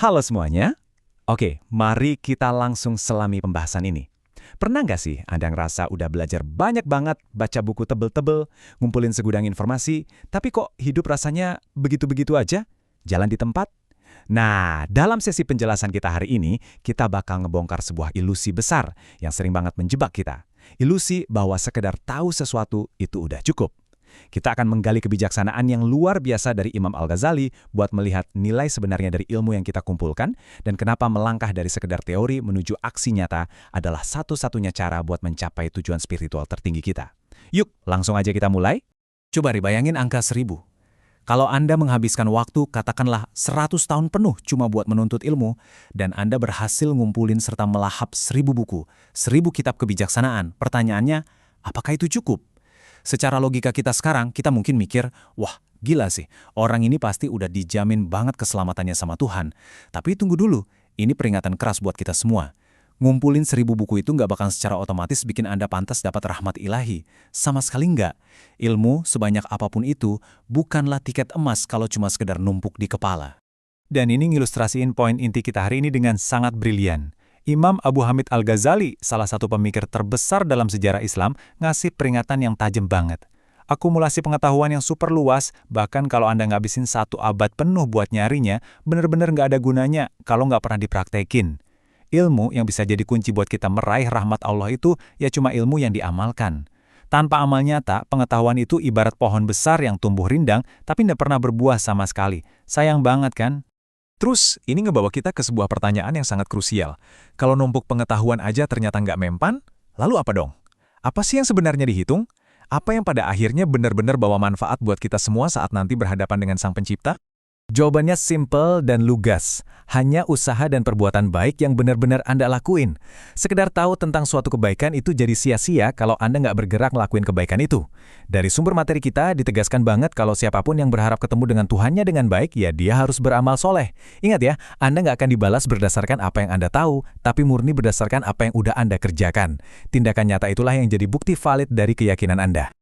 Halo semuanya. Oke, mari kita langsung selami pembahasan ini. Pernah nggak sih Anda ngerasa udah belajar banyak banget, baca buku tebel-tebel, ngumpulin segudang informasi, tapi kok hidup rasanya begitu-begitu aja? Jalan di tempat? Nah, dalam sesi penjelasan kita hari ini, kita bakal ngebongkar sebuah ilusi besar yang sering banget menjebak kita. Ilusi bahwa sekedar tahu sesuatu itu udah cukup. Kita akan menggali kebijaksanaan yang luar biasa dari Imam Al-Ghazali buat melihat nilai sebenarnya dari ilmu yang kita kumpulkan dan kenapa melangkah dari sekedar teori menuju aksi nyata adalah satu-satunya cara buat mencapai tujuan spiritual tertinggi kita. Yuk, langsung aja kita mulai. Coba dibayangin angka 1000. Kalau Anda menghabiskan waktu katakanlah 100 tahun penuh cuma buat menuntut ilmu, dan Anda berhasil ngumpulin serta melahap 1000 buku, 1000 kitab kebijaksanaan, pertanyaannya, apakah itu cukup? Secara logika kita sekarang, kita mungkin mikir, wah gila sih, orang ini pasti udah dijamin banget keselamatannya sama Tuhan. Tapi tunggu dulu, ini peringatan keras buat kita semua. Ngumpulin 1000 buku itu nggak bakal secara otomatis bikin Anda pantas dapat rahmat ilahi. Sama sekali nggak. Ilmu sebanyak apapun itu bukanlah tiket emas kalau cuma sekedar numpuk di kepala. Dan ini ngilustrasiin poin inti kita hari ini dengan sangat brilian. Imam Abu Hamid Al-Ghazali, salah satu pemikir terbesar dalam sejarah Islam, ngasih peringatan yang tajam banget. Akumulasi pengetahuan yang super luas, bahkan kalau Anda ngabisin 1 abad penuh buat nyarinya, bener-bener nggak ada gunanya kalau nggak pernah dipraktekin. Ilmu yang bisa jadi kunci buat kita meraih rahmat Allah itu ya cuma ilmu yang diamalkan. Tanpa amal nyata, pengetahuan itu ibarat pohon besar yang tumbuh rindang tapi nggak pernah berbuah sama sekali. Sayang banget kan? Terus, ini ngebawa kita ke sebuah pertanyaan yang sangat krusial. Kalau numpuk pengetahuan aja ternyata nggak mempan, lalu apa dong? Apa sih yang sebenarnya dihitung? Apa yang pada akhirnya benar-benar bawa manfaat buat kita semua saat nanti berhadapan dengan Sang Pencipta? Jawabannya simple dan lugas. Hanya usaha dan perbuatan baik yang benar-benar Anda lakuin. Sekedar tahu tentang suatu kebaikan itu jadi sia-sia kalau Anda nggak bergerak ngelakuin kebaikan itu. Dari sumber materi kita ditegaskan banget kalau siapapun yang berharap ketemu dengan Tuhannya dengan baik, ya dia harus beramal soleh. Ingat ya, Anda nggak akan dibalas berdasarkan apa yang Anda tahu, tapi murni berdasarkan apa yang udah Anda kerjakan. Tindakan nyata itulah yang jadi bukti valid dari keyakinan Anda.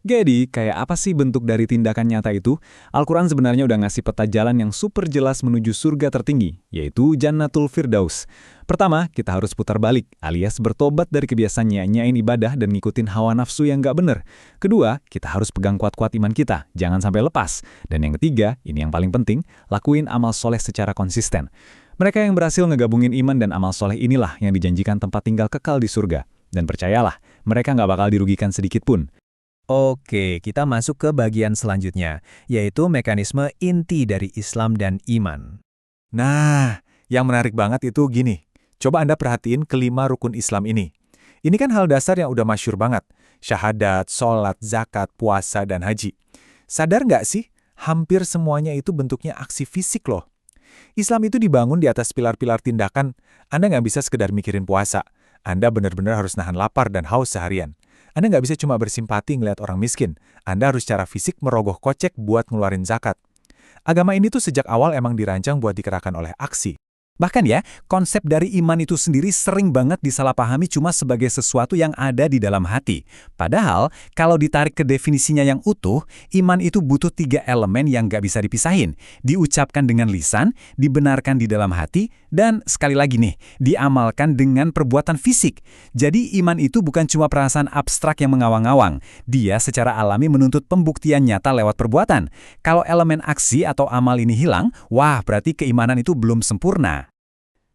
Jadi, kayak apa sih bentuk dari tindakan nyata itu? Al-Quran sebenarnya udah ngasih peta jalan yang super jelas menuju surga tertinggi, yaitu Jannatul Firdaus. Pertama, kita harus putar balik, alias bertobat dari kebiasaan nyanyain ibadah dan ngikutin hawa nafsu yang nggak bener. Kedua, kita harus pegang kuat-kuat iman kita, jangan sampai lepas. Dan yang ketiga, ini yang paling penting, lakuin amal soleh secara konsisten. Mereka yang berhasil ngegabungin iman dan amal soleh inilah yang dijanjikan tempat tinggal kekal di surga. Dan percayalah, mereka nggak bakal dirugikan sedikit pun. Oke, kita masuk ke bagian selanjutnya, yaitu mekanisme inti dari Islam dan iman. Nah, yang menarik banget itu gini. Coba Anda perhatiin kelima rukun Islam ini. Ini kan hal dasar yang udah masyhur banget. Syahadat, sholat, zakat, puasa, dan haji. Sadar nggak sih? Hampir semuanya itu bentuknya aksi fisik loh. Islam itu dibangun di atas pilar-pilar tindakan. Anda nggak bisa sekedar mikirin puasa. Anda benar-benar harus nahan lapar dan haus seharian. Anda nggak bisa cuma bersimpati ngeliat orang miskin. Anda harus secara fisik merogoh kocek buat ngeluarin zakat. Agama ini tuh sejak awal emang dirancang buat dikerahkan oleh aksi. Bahkan ya, konsep dari iman itu sendiri sering banget disalahpahami cuma sebagai sesuatu yang ada di dalam hati. Padahal, kalau ditarik ke definisinya yang utuh, iman itu butuh 3 elemen yang nggak bisa dipisahin. Diucapkan dengan lisan, dibenarkan di dalam hati, dan sekali lagi nih, diamalkan dengan perbuatan fisik. Jadi iman itu bukan cuma perasaan abstrak yang mengawang-awang. Dia secara alami menuntut pembuktian nyata lewat perbuatan. Kalau elemen aksi atau amal ini hilang, wah berarti keimanan itu belum sempurna.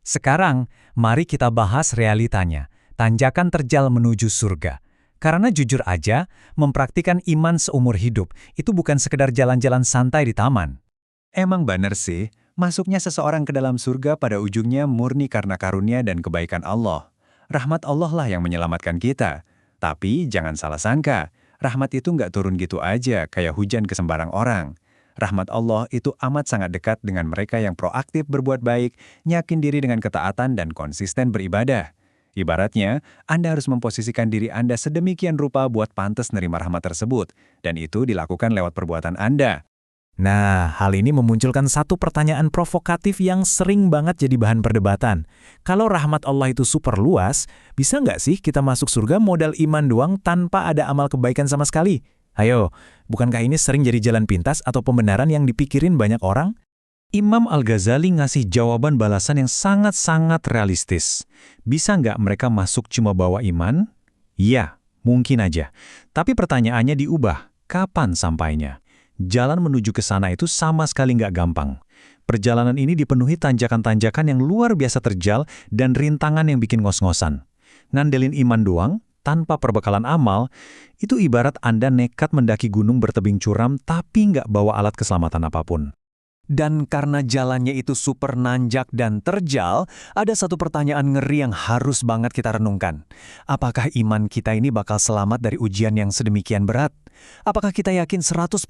Sekarang, mari kita bahas realitanya, tanjakan terjal menuju surga. Karena jujur aja, mempraktikkan iman seumur hidup itu bukan sekedar jalan-jalan santai di taman. Emang bener sih, masuknya seseorang ke dalam surga pada ujungnya murni karena karunia dan kebaikan Allah. Rahmat Allah lah yang menyelamatkan kita. Tapi jangan salah sangka, rahmat itu nggak turun gitu aja kayak hujan ke sembarang orang. Rahmat Allah itu amat sangat dekat dengan mereka yang proaktif berbuat baik, nyakin diri dengan ketaatan dan konsisten beribadah. Ibaratnya, Anda harus memposisikan diri Anda sedemikian rupa buat pantas nerima rahmat tersebut, dan itu dilakukan lewat perbuatan Anda. Nah, hal ini memunculkan satu pertanyaan provokatif yang sering banget jadi bahan perdebatan. Kalau rahmat Allah itu super luas, bisa nggak sih kita masuk surga modal iman doang tanpa ada amal kebaikan sama sekali? Ayo, bukankah ini sering jadi jalan pintas atau pembenaran yang dipikirin banyak orang? Imam Al-Ghazali ngasih jawaban balasan yang sangat-sangat realistis. Bisa nggak mereka masuk cuma bawa iman? Ya, mungkin aja. Tapi pertanyaannya diubah. Kapan sampainya? Jalan menuju ke sana itu sama sekali nggak gampang. Perjalanan ini dipenuhi tanjakan-tanjakan yang luar biasa terjal dan rintangan yang bikin ngos-ngosan. Ngandelin iman doang, tanpa perbekalan amal, itu ibarat Anda nekat mendaki gunung bertebing curam tapi nggak bawa alat keselamatan apapun. Dan karena jalannya itu super nanjak dan terjal, ada satu pertanyaan ngeri yang harus banget kita renungkan. Apakah iman kita ini bakal selamat dari ujian yang sedemikian berat? Apakah kita yakin 100%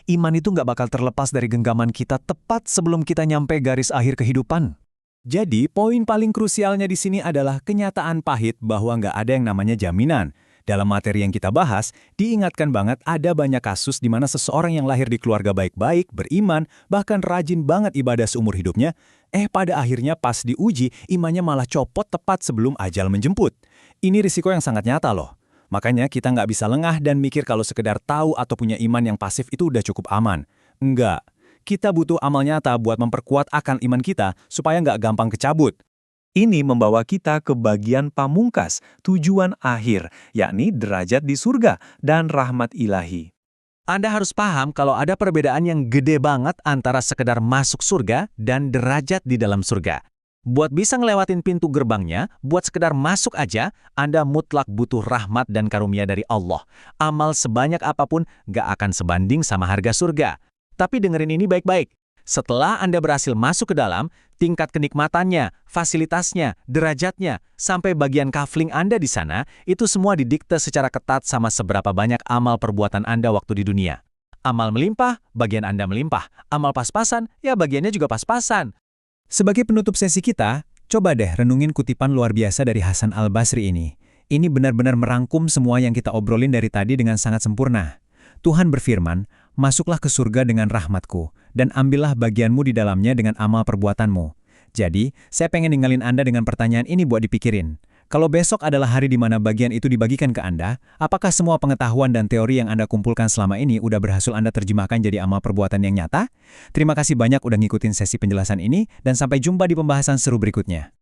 iman itu nggak bakal terlepas dari genggaman kita tepat sebelum kita nyampe garis akhir kehidupan? Jadi, poin paling krusialnya di sini adalah kenyataan pahit bahwa nggak ada yang namanya jaminan. Dalam materi yang kita bahas, diingatkan banget ada banyak kasus di mana seseorang yang lahir di keluarga baik-baik, beriman, bahkan rajin banget ibadah seumur hidupnya, pada akhirnya pas diuji, imannya malah copot tepat sebelum ajal menjemput. Ini risiko yang sangat nyata loh. Makanya kita nggak bisa lengah dan mikir kalau sekedar tahu atau punya iman yang pasif itu udah cukup aman. Enggak. Kita butuh amal nyata buat memperkuat akan iman kita supaya nggak gampang kecabut. Ini membawa kita ke bagian pamungkas, tujuan akhir, yakni derajat di surga dan rahmat ilahi. Anda harus paham kalau ada perbedaan yang gede banget antara sekedar masuk surga dan derajat di dalam surga. Buat bisa ngelewatin pintu gerbangnya, buat sekedar masuk aja, Anda mutlak butuh rahmat dan karunia dari Allah. Amal sebanyak apapun gak akan sebanding sama harga surga. Tapi dengerin ini baik-baik. Setelah Anda berhasil masuk ke dalam, tingkat kenikmatannya, fasilitasnya, derajatnya, sampai bagian kafling Anda di sana, itu semua didikte secara ketat sama seberapa banyak amal perbuatan Anda waktu di dunia. Amal melimpah, bagian Anda melimpah. Amal pas-pasan, ya bagiannya juga pas-pasan. Sebagai penutup sesi kita, coba deh renungin kutipan luar biasa dari Hasan Al-Basri ini. Ini benar-benar merangkum semua yang kita obrolin dari tadi dengan sangat sempurna. Tuhan berfirman, masuklah ke surga dengan rahmatku, dan ambillah bagianmu di dalamnya dengan amal perbuatanmu. Jadi, saya pengen ninggalin Anda dengan pertanyaan ini buat dipikirin. Kalau besok adalah hari di mana bagian itu dibagikan ke Anda, apakah semua pengetahuan dan teori yang Anda kumpulkan selama ini udah berhasil Anda terjemahkan jadi amal perbuatan yang nyata? Terima kasih banyak udah ngikutin sesi penjelasan ini, dan sampai jumpa di pembahasan seru berikutnya.